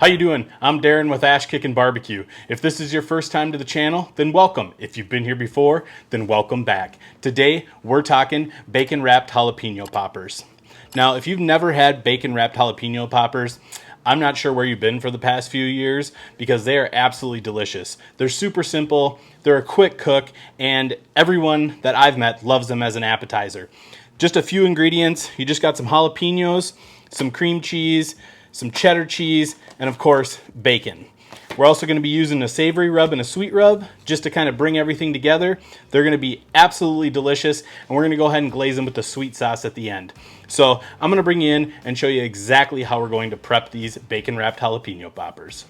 How you doing? I'm Darren with Kickin Barbecue. If this is your first time to the channel, then welcome. If you've been here before, then welcome back. Today, we're talking bacon-wrapped jalapeno poppers. Now, if you've never had bacon-wrapped jalapeno poppers, I'm not sure where you've been for the past few years because they are absolutely delicious. They're super simple, they're a quick cook, and everyone that I've met loves them as an appetizer. Just a few ingredients. You just got some jalapenos, some cream cheese, some cheddar cheese, and of course, bacon. We're also going to be using a savory rub and a sweet rub just to kind of bring everything together. They're going to be absolutely delicious, and we're going to go ahead and glaze them with the sweet sauce at the end. So I'm going to bring you in and show you exactly how we're going to prep these bacon-wrapped jalapeno poppers.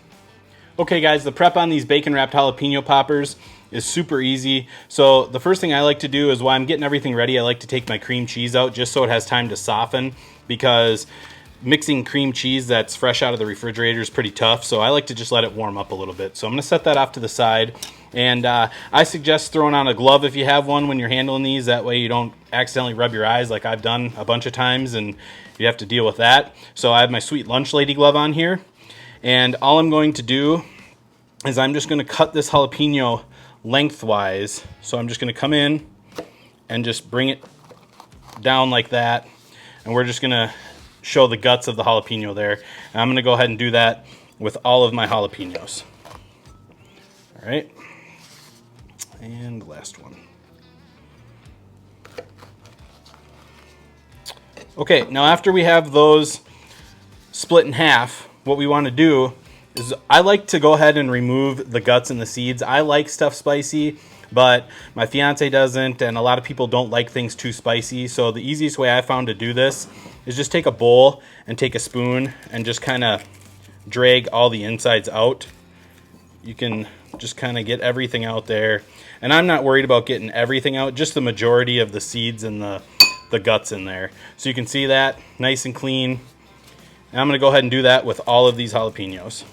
Okay guys, the prep on these bacon-wrapped jalapeno poppers is super easy. So the first thing I like to do is while I'm getting everything ready, I like to take my cream cheese out just so it has time to soften, because mixing cream cheese that's fresh out of the refrigerator is pretty tough, so I like to just let it warm up a little bit. So I'm going to set that off to the side, and I suggest throwing on a glove if you have one when you're handling these. That way you don't accidentally rub your eyes like I've done a bunch of times and you have to deal with that. So I have my sweet lunch lady glove on here, and all I'm going to do is I'm just going to cut this jalapeno lengthwise. So I'm just going to come in and just bring it down like that, and we're just going to show the guts of the jalapeno there. And I'm going to go ahead and do that with all of my jalapenos. All right, and the last one. Okay, now after we have those split in half, what we want to do is I like to go ahead and remove the guts and the seeds. I like stuff spicy, but my fiance doesn't, and a lot of people don't like things too spicy. So the easiest way I found to do this is just take a bowl and take a spoon and just kind of drag all the insides out. You can just kind of get everything out there. And I'm not worried about getting everything out, just the majority of the seeds and the guts in there. So you can see that nice and clean. And I'm going to go ahead and do that with all of these jalapenos.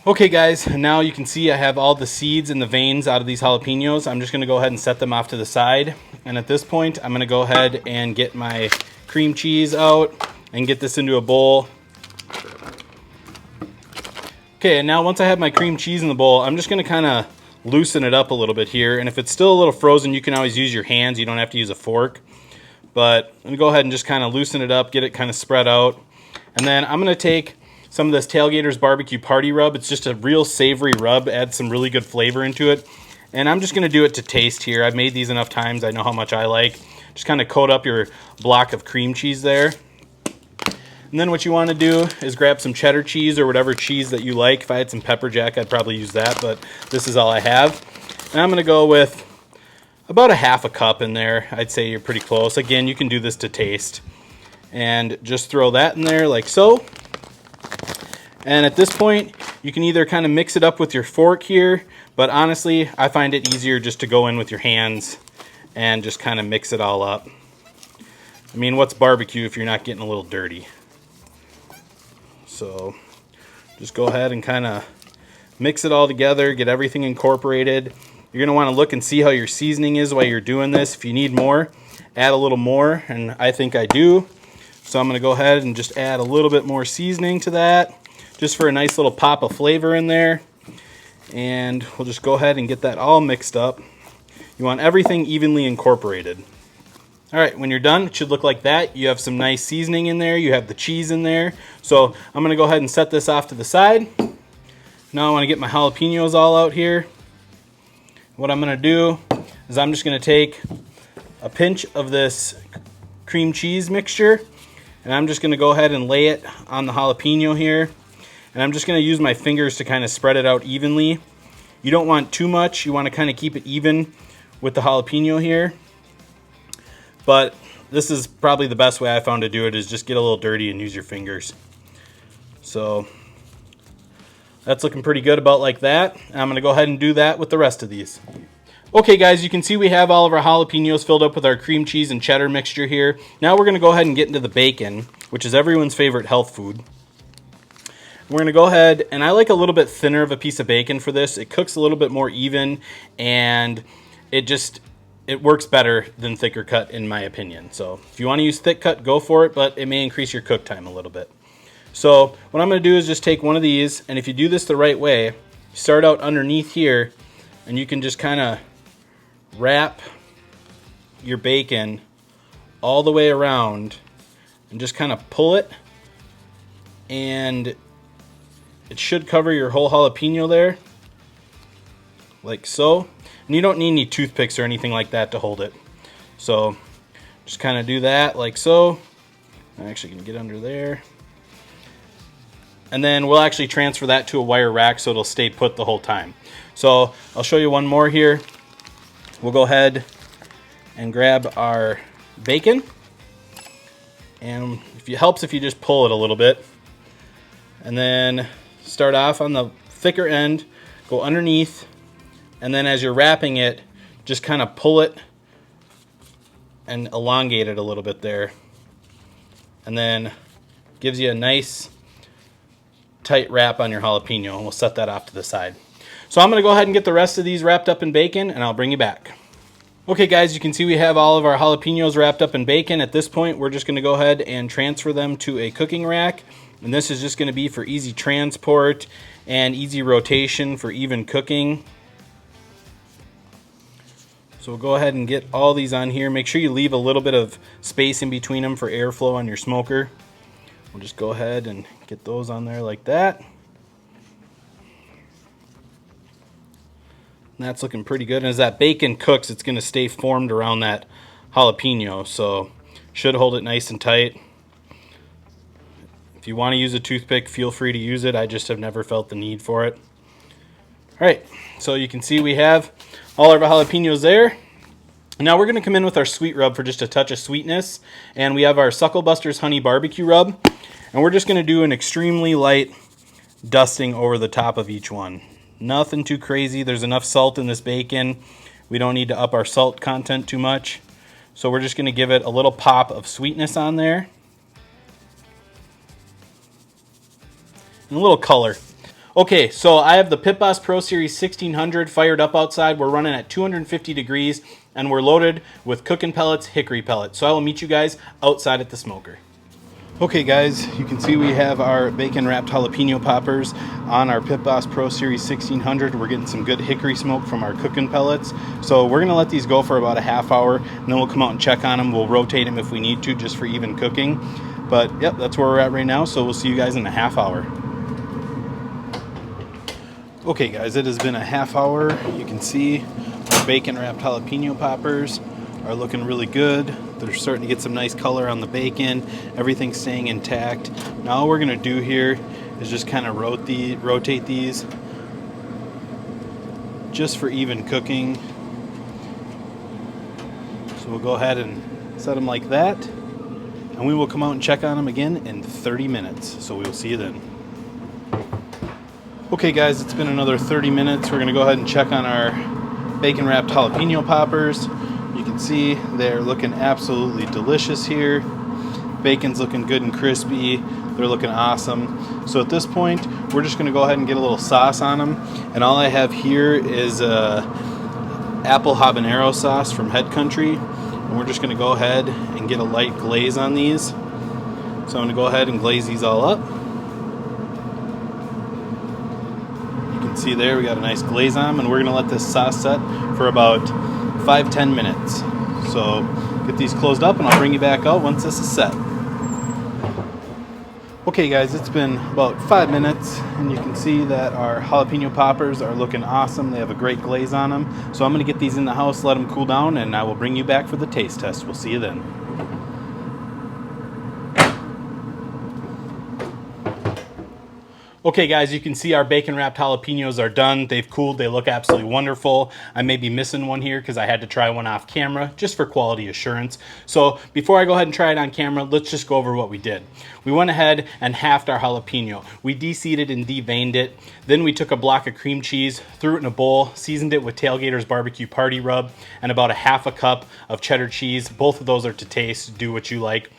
Okay guys, now you can see I have all the seeds and the veins out of these jalapenos. I'm just going to go ahead and set them off to the side. And at this point, I'm going to go ahead and get my cream cheese out and get this into a bowl. Okay, and now once I have my cream cheese in the bowl, I'm just going to kind of loosen it up a little bit here. And if it's still a little frozen, you can always use your hands. You don't have to use a fork. But I'm going to go ahead and just kind of loosen it up, get it kind of spread out. And then I'm going to take some of this Tailgater's Barbecue Party Rub. It's just a real savory rub, adds some really good flavor into it. And I'm just going to do it to taste here. I've made these enough times. I know how much I like. Just kind of coat up your block of cream cheese there. And then what you want to do is grab some cheddar cheese or whatever cheese that you like. If I had some pepper jack, I'd probably use that, but this is all I have. And I'm going to go with about a half a cup in there. I'd say you're pretty close. Again, you can do this to taste. And just throw that in there like so. And at this point, you can either kind of mix it up with your fork here, but honestly, I find it easier just to go in with your hands and just kind of mix it all up. I mean, what's barbecue if you're not getting a little dirty? So just go ahead and kind of mix it all together, get everything incorporated. You're going to want to look and see how your seasoning is while you're doing this. If you need more, add a little more, and I think I do. So I'm going to go ahead and just add a little bit more seasoning to that, just for a nice little pop of flavor in there. And we'll just go ahead and get that all mixed up. You want everything evenly incorporated. All right, when you're done, it should look like that. You have some nice seasoning in there. You have the cheese in there. So I'm going to go ahead and set this off to the side. Now I want to get my jalapenos all out here. What I'm going to do is I'm just going to take a pinch of this cream cheese mixture, and I'm just going to go ahead and lay it on the jalapeno here. And I'm just going to use my fingers to kind of spread it out evenly. You don't want too much. You want to kind of keep it even with the jalapeno here. But this is probably the best way I found to do it, is just get a little dirty and use your fingers. So that's looking pretty good about like that. I'm going to go ahead and do that with the rest of these. Okay guys, you can see we have all of our jalapenos filled up with our cream cheese and cheddar mixture here. Now we're going to go ahead and get into the bacon, which is everyone's favorite health food. We're going to go ahead, and I like a little bit thinner of a piece of bacon for this. It cooks a little bit more even, and it works better than thicker cut in my opinion. So if you want to use thick cut, go for it, but it may increase your cook time a little bit. So what I'm going to do is just take one of these, and if you do this the right way, you start out underneath here, and you can just kind of wrap your bacon all the way around and just kind of pull it, and it should cover your whole jalapeno there, like so. And you don't need any toothpicks or anything like that to hold it. So just kind of do that like so. I'm actually going to get under there. And then we'll actually transfer that to a wire rack so it'll stay put the whole time. So I'll show you one more here. We'll go ahead and grab our bacon. And it helps if you just pull it a little bit. And then start off on the thicker end, go underneath, and then as you're wrapping it, just kind of pull it and elongate it a little bit there. And then gives you a nice tight wrap on your jalapeno, and we'll set that off to the side. So I'm going to go ahead and get the rest of these wrapped up in bacon, and I'll bring you back. Okay guys, you can see we have all of our jalapenos wrapped up in bacon. At this point, we're just going to go ahead and transfer them to a cooking rack. And this is just going to be for easy transport and easy rotation for even cooking. So we'll go ahead and get all these on here. Make sure you leave a little bit of space in between them for airflow on your smoker. We'll just go ahead and get those on there like that. And that's looking pretty good. And as that bacon cooks, it's going to stay formed around that jalapeno. So should hold it nice and tight. If you want to use a toothpick, feel free to use it. I just have never felt the need for it. All right, so you can see we have all of our jalapenos there. Now we're going to come in with our sweet rub for just a touch of sweetness. And we have our Suckle Busters Honey Barbecue Rub. And we're just going to do an extremely light dusting over the top of each one. Nothing too crazy. There's enough salt in this bacon. We don't need to up our salt content too much. So we're just going to give it a little pop of sweetness on there. And a little color. Okay, so I have the Pit Boss Pro Series 1600 fired up outside. We're running at 250 degrees, and we're loaded with cooking pellets, hickory pellets. So I will meet you guys outside at the smoker. Okay guys, you can see we have our bacon wrapped jalapeno poppers on our Pit Boss Pro Series 1600. We're getting some good hickory smoke from our cooking pellets. So we're gonna let these go for about a half hour, and then we'll come out and check on them. We'll rotate them if we need to, just for even cooking. But yep, that's where we're at right now. So we'll see you guys in a half hour. Okay guys, it has been a half hour. You can see our bacon wrapped jalapeno poppers are looking really good. They're starting to get some nice color on the bacon. Everything's staying intact. Now all we're gonna do here is just kind of rotate these just for even cooking. So we'll go ahead and set them like that, and we will come out and check on them again in 30 minutes. So we will see you then. Okay guys, it's been another 30 minutes. We're gonna go ahead and check on our bacon wrapped jalapeno poppers. You can see they're looking absolutely delicious here. Bacon's looking good and crispy. They're looking awesome. So at this point, we're just gonna go ahead and get a little sauce on them. And all I have here is apple habanero sauce from Head Country. And we're just gonna go ahead and get a light glaze on these. So I'm gonna go ahead and glaze these all up. See there, we got a nice glaze on them, and we're gonna let this sauce set for about 5-10 minutes. So get these closed up, and I'll bring you back out once this is set. Okay guys, it's been about 5 minutes, and you can see that our jalapeno poppers are looking awesome. They have a great glaze on them. So I'm gonna get these in the house, let them cool down, and I will bring you back for the taste test. We'll see you then. Okay guys, you can see our bacon wrapped jalapenos are done. They've cooled, they look absolutely wonderful. I may be missing one here because I had to try one off camera just for quality assurance. So before I go ahead and try it on camera, let's just go over what we did. We went ahead and halved our jalapeno. We de-seeded and deveined it. Then we took a block of cream cheese, threw it in a bowl, seasoned it with Tailgater's Barbecue Party Rub, and about a half a cup of cheddar cheese. Both of those are to taste, do what you like.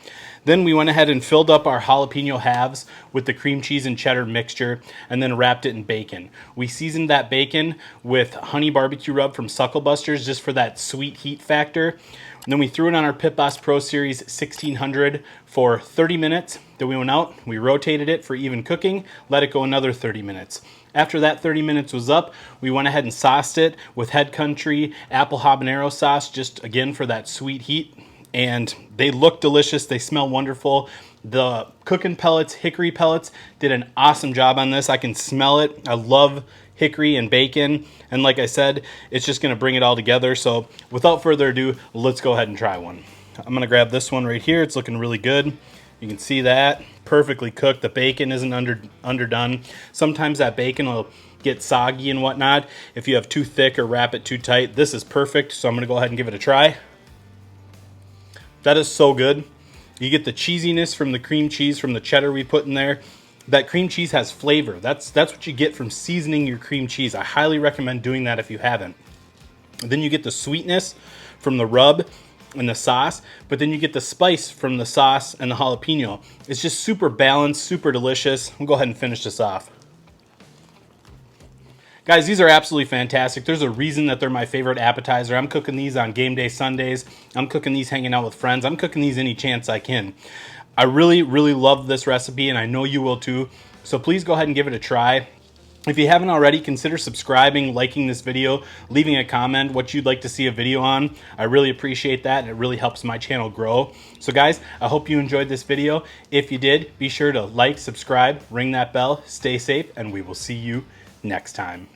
Then we went ahead and filled up our jalapeno halves with the cream cheese and cheddar mixture, and then wrapped it in bacon. We seasoned that bacon with honey barbecue rub from Suckle Busters just for that sweet heat factor. And then we threw it on our Pit Boss Pro Series 1600 for 30 minutes. Then we went out, we rotated it for even cooking, let it go another 30 minutes. After that 30 minutes was up, we went ahead and sauced it with Head Country apple habanero sauce, just again for that sweet heat. And they look delicious, they smell wonderful. The cooking pellets, hickory pellets, did an awesome job on this. I can smell it. I love hickory and bacon, and like I said, it's just gonna bring it all together. So without further ado, let's go ahead and try one. I'm gonna grab this one right here. It's looking really good. You can see that, perfectly cooked. The bacon isn't underdone. Sometimes that bacon will get soggy and whatnot if you have too thick or wrap it too tight. This is perfect, so I'm gonna go ahead and give it a try. That is so good. You get the cheesiness from the cream cheese from the cheddar we put in there. That cream cheese has flavor. That's what you get from seasoning your cream cheese. I highly recommend doing that if you haven't. And then you get the sweetness from the rub and the sauce, but then you get the spice from the sauce and the jalapeno. It's just super balanced, super delicious. We'll go ahead and finish this off. Guys, these are absolutely fantastic. There's a reason that they're my favorite appetizer. I'm cooking these on game day Sundays. I'm cooking these hanging out with friends. I'm cooking these any chance I can. I really, really love this recipe, and I know you will too. So please go ahead and give it a try. If you haven't already, consider subscribing, liking this video, leaving a comment what you'd like to see a video on. I really appreciate that, and it really helps my channel grow. So guys, I hope you enjoyed this video. If you did, be sure to like, subscribe, ring that bell, stay safe, and we will see you next time.